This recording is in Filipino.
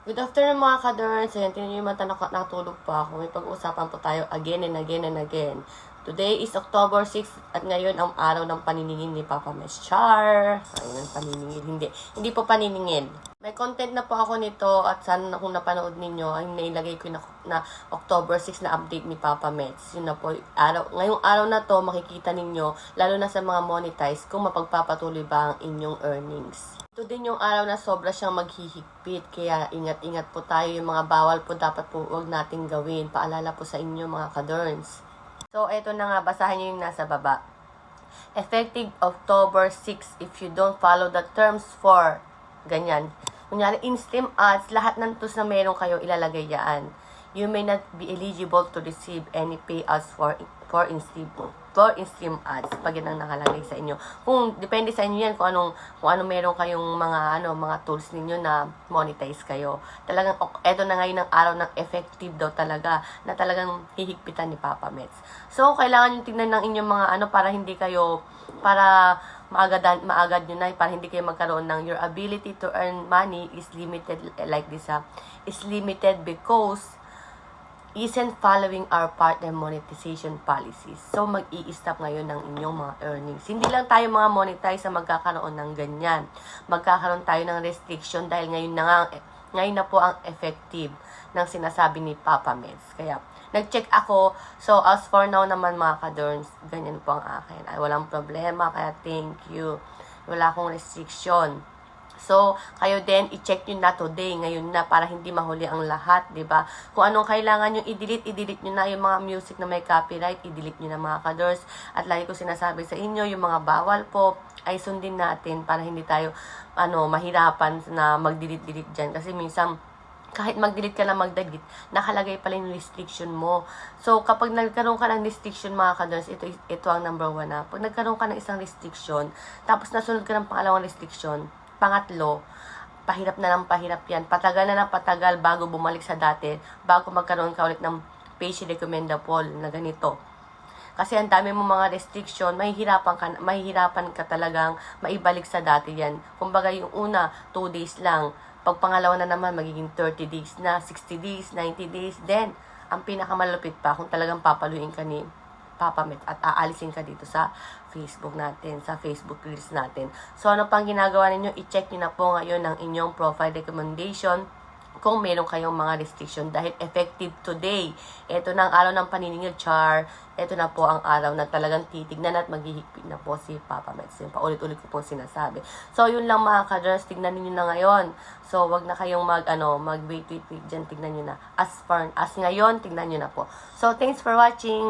Good afternoon mga ka-derns. Ayan, tingnan nyo yung mata, nakatulog pa ako. May pag-uusapan po tayo again and again and again. Today is October 6 at ngayon ang araw ng paniningin ni Papa Mes. Char! Ayun ang paniningin. Hindi po paniningin. May content na po ako nito at sana kung napanood ninyo ay nailagay ko na October 6 na update ni Papa Mets. Yun na po. Ngayong araw na to makikita ninyo, lalo na sa mga monetize, kung mapagpapatuloy ba ang inyong earnings. Ito din yung araw na sobra siyang maghihigpit, kaya ingat-ingat po tayo. Yung mga bawal po dapat po huwag nating gawin. Paalala po sa inyo mga ka-derns. So, eto na nga, basahin nyo yung nasa baba. Effective October 6, if you don't follow the terms for, ganyan. Kunyari, in-stream ads, lahat ng tools na meron kayo ilalagay yan. You may not be eligible to receive any payouts for in-stream ads pag yan ang nakalagay sa inyo. Kung depende sa inyo yan kung ano meron kayong mga tools ninyo na monetize kayo. Talagang eto na ngayon ang araw ng effective daw talaga na talagang hihigpitan ni Papa Mets. So kailangan niyo tingnan ng inyong mga para hindi kayo maagad nyo na para hindi kayo magkaroon ng your ability to earn money is limited like this is limited because isn't following our partner monetization policies. So, mag-i-stop ngayon ng inyong mga earnings. Hindi lang tayo mga monetize na magkakaroon ng ganyan. Magkakaroon tayo ng restriction dahil ngayon na po ang effective ng sinasabi ni Papa Mets. Kaya, nag-check ako. So, as for now naman mga ka-derns, ganyan po ang akin. Ay, walang problema. Kaya, thank you. Wala akong restriction. So, kayo din, i-check nyo na today, ngayon na, para hindi mahuli ang lahat, ba diba? Kung anong kailangan nyo i-delete nyo na yung mga music na may copyright, i-delete nyo na mga ka-derns. At lagi ko sinasabi sa inyo, yung mga bawal po, ay sundin natin para hindi tayo, mahirapan na mag-delete dyan. Kasi minsan, kahit mag-delete ka lang mag-delete, nakalagay pala yung restriction mo. So, kapag nagkaroon ka ng restriction, mga ka-derns, ito ang number 1 na. Pag nagkaroon ka ng isang restriction, tapos nasunod ka ng pangalawang restriction, pangatlo, pahirap na ng pahirap yan. Patagal na ng patagal bago bumalik sa dati, bago magkaroon ka ulit ng page recommendable na ganito. Kasi ang dami mo mga restriction, mahihirapan ka talagang maibalik sa dati yan. Kumbaga yung una, 2 days lang. Pag pangalawa na naman, magiging 30 days na, 60 days, 90 days. Then, ang pinakamalupit pa, kung talagang papaluin ka ni Papa Mets at aalisin ka dito sa Facebook natin, sa Facebook Reels natin. So, ano pang ginagawa ninyo? I-check nyo na po ngayon ang inyong profile recommendation kung meron kayong mga restriction dahil effective today. Ito na ang araw ng paniningil, char. Ito na po ang araw na talagang titignan at maghihigpit na po si Papa Mets. Yung paulit-ulit ko po sinasabi. So, yun lang mga ka-derns, tignan niyo na ngayon. So, wag na kayong mag-wait dyan, tignan niyo na. As ngayon, tignan niyo na po. So, thanks for watching.